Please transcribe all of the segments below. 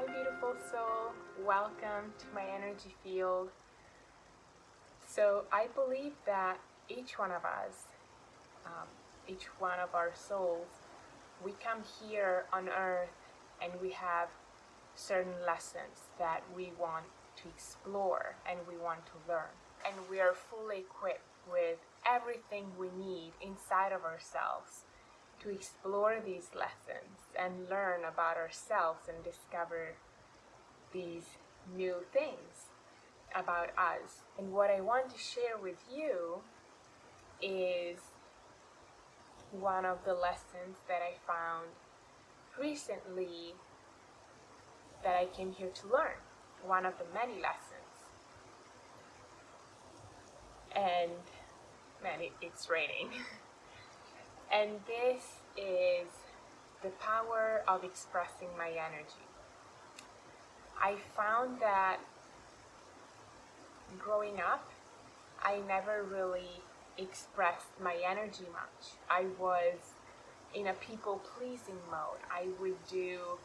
Hi, beautiful soul. Welcome to my energy field. So, I believe that each one of us, each one of our souls, we come here on earth and we have certain lessons that we want to explore and we want to learn. And we are fully equipped with everything we need inside of ourselves to explore these lessons and learn about ourselves and discover these new things about us. And what I want to share with you is one of the lessons that I found recently that I came here to learn. One of the many lessons. And man, it's raining. And this is the power of expressing my energy. I found that growing up, I never really expressed my energy much. I was in a people-pleasing mode. I would do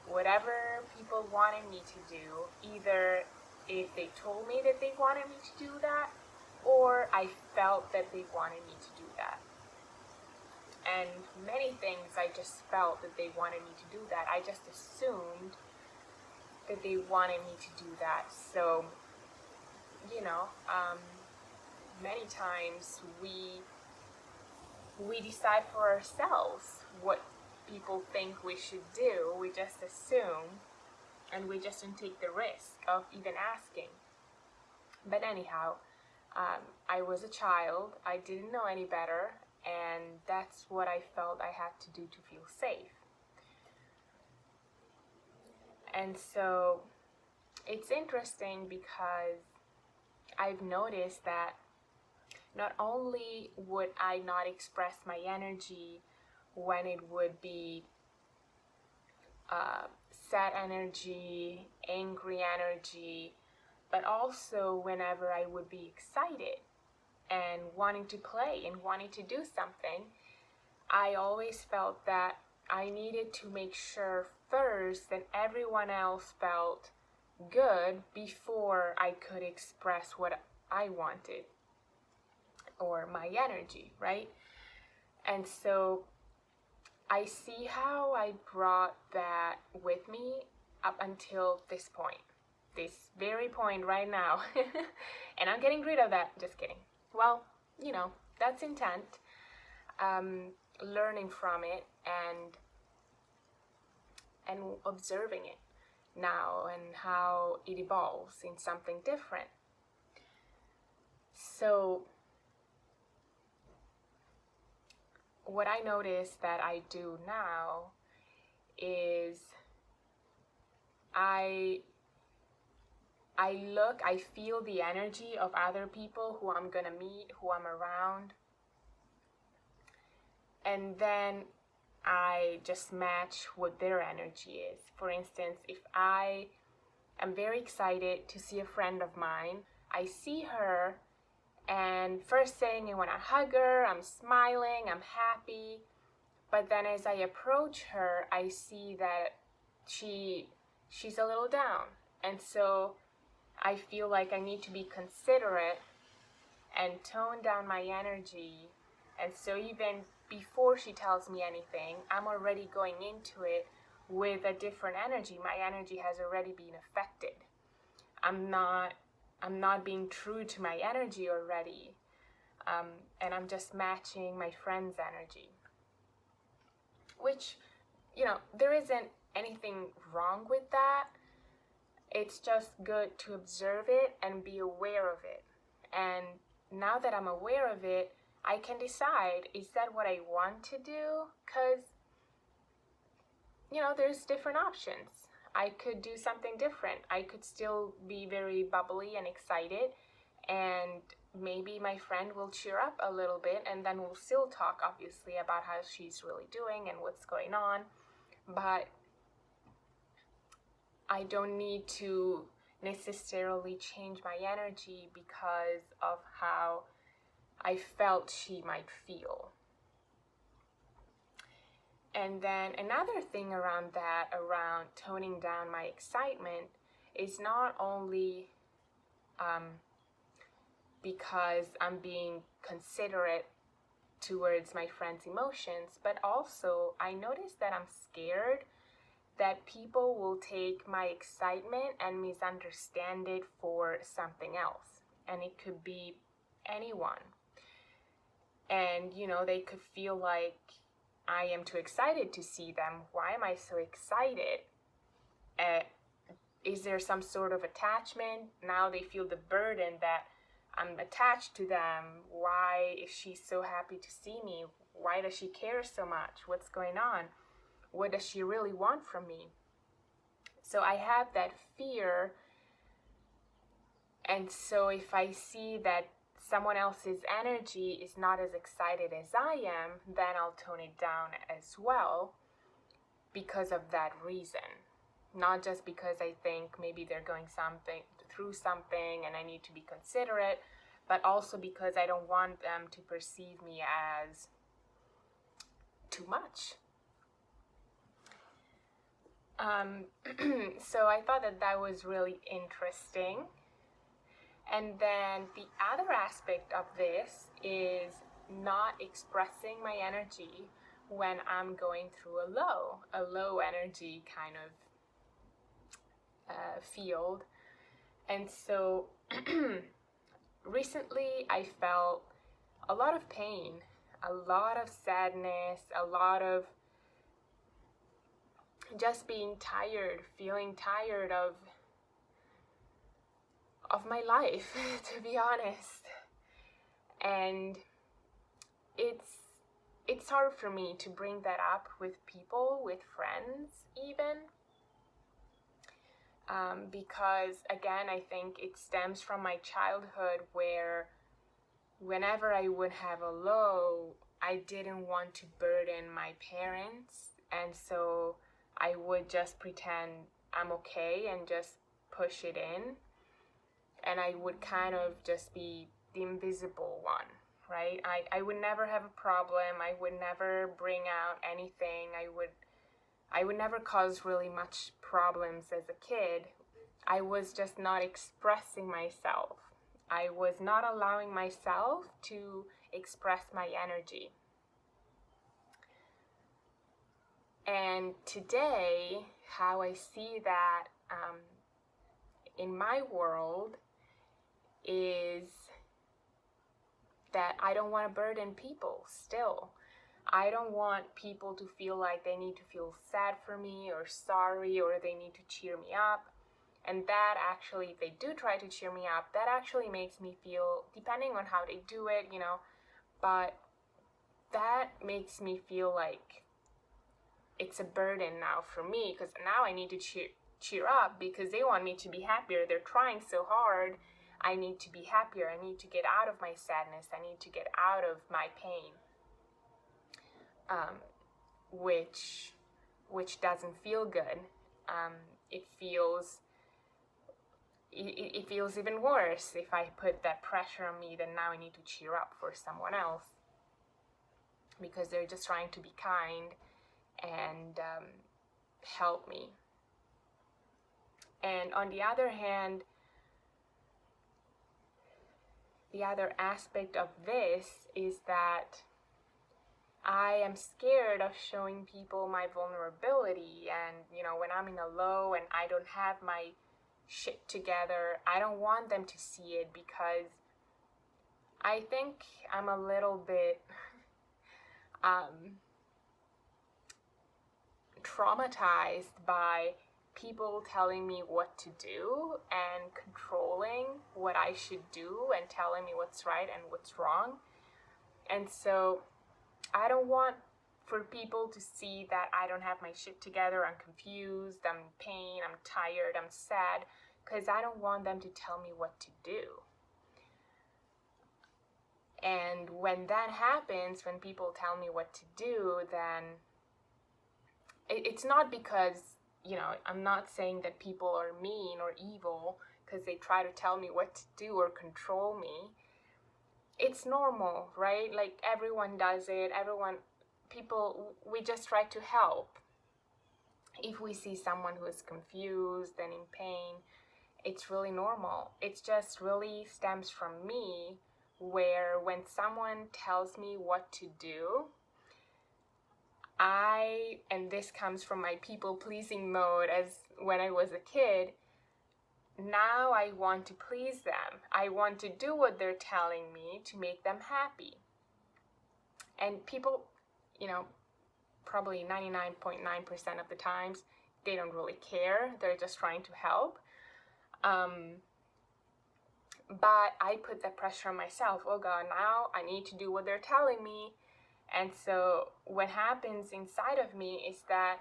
whatever people wanted me to do, either if they told me that they wanted me to do that, or I felt that they wanted me to do that. And many things I just felt that they wanted me to do that. I just assumed that they wanted me to do that. So, many times we decide for ourselves what people think we should do. We just assume, and we just don't take the risk of even asking. But anyhow, I was a child. I didn't know any better, and that's what I felt I had to do to feel safe. And so it's interesting because I've noticed that not only would I not express my energy when it would be sad energy, angry energy, but also whenever I would be excited and wanting to play and wanting to do something, I always felt that I needed to make sure first that everyone else felt good before I could express what I wanted or my energy, right? And so I see how I brought that with me up until this point, this very point right now. And I'm getting rid of that. Just kidding. Well, that's intent. Learning from it and observing it now and how it evolves in something different. So what I notice that I do now is I feel the energy of other people who I'm gonna meet, who I'm around, and then I just match what their energy is. For instance, if I am very excited to see a friend of mine, I see her and first thing I want to hug her, I'm smiling, I'm happy, but then as I approach her, I see that she's a little down, and so I feel like I need to be considerate and tone down my energy. And so even before she tells me anything, I'm already going into it with a different energy. My energy has already been affected. I'm not being true to my energy already. And I'm just matching my friend's energy. Which, there isn't anything wrong with that. It's just good to observe it and be aware of it. And now that I'm aware of it, I can decide, is that what I want to do? Because, there's different options. I could do something different. I could still be very bubbly and excited, and maybe my friend will cheer up a little bit, and then we'll still talk, obviously, about how she's really doing and what's going on. But I don't need to necessarily change my energy because of how I felt she might feel. And then another thing around that, around toning down my excitement, is not only because I'm being considerate towards my friend's emotions, but also I notice that I'm scared that people will take my excitement and misunderstand it for something else. And it could be anyone. And, they could feel like I am too excited to see them. Why am I so excited? Is there some sort of attachment? Now they feel the burden that I'm attached to them. Why is she so happy to see me? Why does she care so much? What's going on? What does she really want from me? So I have that fear. And so if I see that someone else's energy is not as excited as I am, then I'll tone it down as well because of that reason. Not just because I think maybe they're going through something and I need to be considerate, but also because I don't want them to perceive me as too much. So I thought that was really interesting. And then the other aspect of this is not expressing my energy when I'm going through a low energy kind of field. And so recently I felt a lot of pain, a lot of sadness, a lot of just being tired, feeling tired of my life, to be honest. And it's hard for me to bring that up with people, with friends even, because again, I think it stems from my childhood, where whenever I would have a low, I didn't want to burden my parents, and so I would just pretend I'm okay and just push it in. And I would kind of just be the invisible one, right? I would never have a problem. I would never bring out anything. I would never cause really much problems as a kid. I was just not expressing myself. I was not allowing myself to express my energy. And today, how I see that in my world is that I don't want to burden people still. I don't want people to feel like they need to feel sad for me or sorry, or they need to cheer me up. And that actually, if they do try to cheer me up, that actually makes me feel, depending on how they do it, but that makes me feel like it's a burden now for me, because now I need to cheer up because they want me to be happier. They're trying so hard. I need to be happier. I need to get out of my sadness. I need to get out of my pain, which doesn't feel good. It feels even worse if I put that pressure on me. Then now I need to cheer up for someone else because they're just trying to be kind and help me. And on the other hand, the other aspect of this is that I am scared of showing people my vulnerability. And, when I'm in a low and I don't have my shit together, I don't want them to see it, because I think I'm a little bit traumatized by people telling me what to do and controlling what I should do and telling me what's right and what's wrong. And so I don't want for people to see that I don't have my shit together. I'm confused, I'm in pain, I'm tired, I'm sad, because I don't want them to tell me what to do. And when that happens, when people tell me what to do, then it's not because, I'm not saying that people are mean or evil because they try to tell me what to do or control me. It's normal, right? Like, everyone does it. we just try to help. If we see someone who is confused and in pain, it's really normal. It just really stems from me, where when someone tells me what to do, and this comes from my people-pleasing mode as when I was a kid, now I want to please them. I want to do what they're telling me to make them happy. And people, probably 99.9% of the times, they don't really care. They're just trying to help. But I put that pressure on myself. Oh God, now I need to do what they're telling me. And so what happens inside of me is that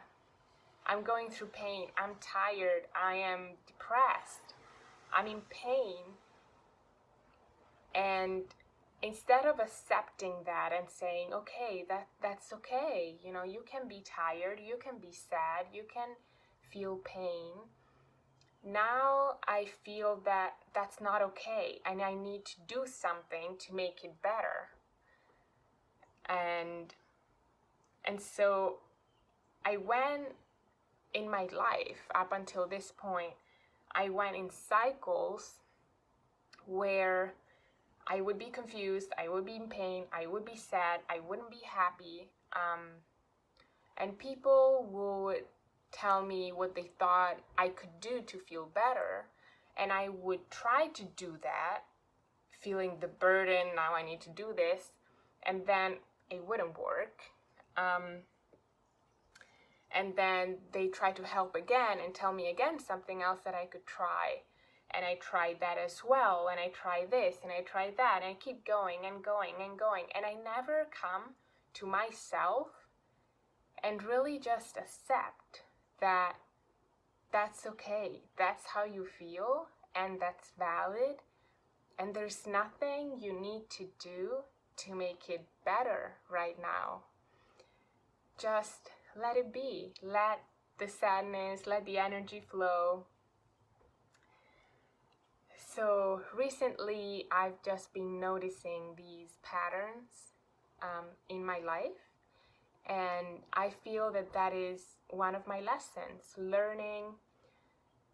I'm going through pain. I'm tired. I am depressed. I'm in pain. And instead of accepting that and saying, okay, that's okay. You can be tired. You can be sad. You can feel pain. Now I feel that that's not okay, and I need to do something to make it better. And so I went in my life up until this point, I went in cycles where I would be confused, I would be in pain, I would be sad, I wouldn't be happy, and people would tell me what they thought I could do to feel better, and I would try to do that, feeling the burden, now I need to do this, and then it wouldn't work. And then they try to help again and tell me again something else that I could try. And I tried that as well, and I try this, and I try that, and I keep going and going and going. And I never come to myself and really just accept that that's okay. That's how you feel, and that's valid. And there's nothing you need to do to make it better right now. Just let it be. Let the sadness, let the energy flow. So recently, I've just been noticing these patterns in my life, and I feel that is one of my lessons, learning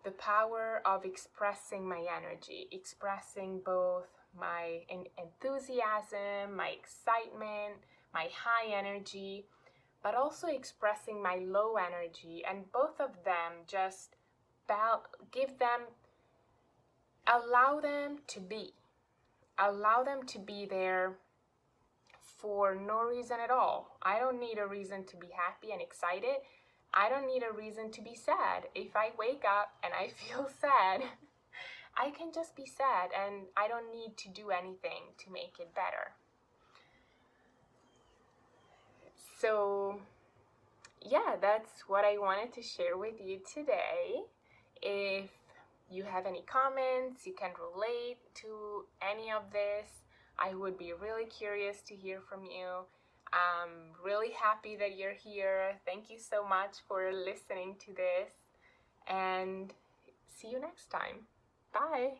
the power of expressing my energy, expressing both my enthusiasm, my excitement, my high energy, but also expressing my low energy, and both of them just allow them to be there for no reason at all. I don't need a reason to be happy and excited. I don't need a reason to be sad. If I wake up and I feel sad, I can just be sad, and I don't need to do anything to make it better. So yeah, that's what I wanted to share with you today. If you have any comments, you can relate to any of this, I would be really curious to hear from you. I'm really happy that you're here. Thank you so much for listening to this, and see you next time. Bye.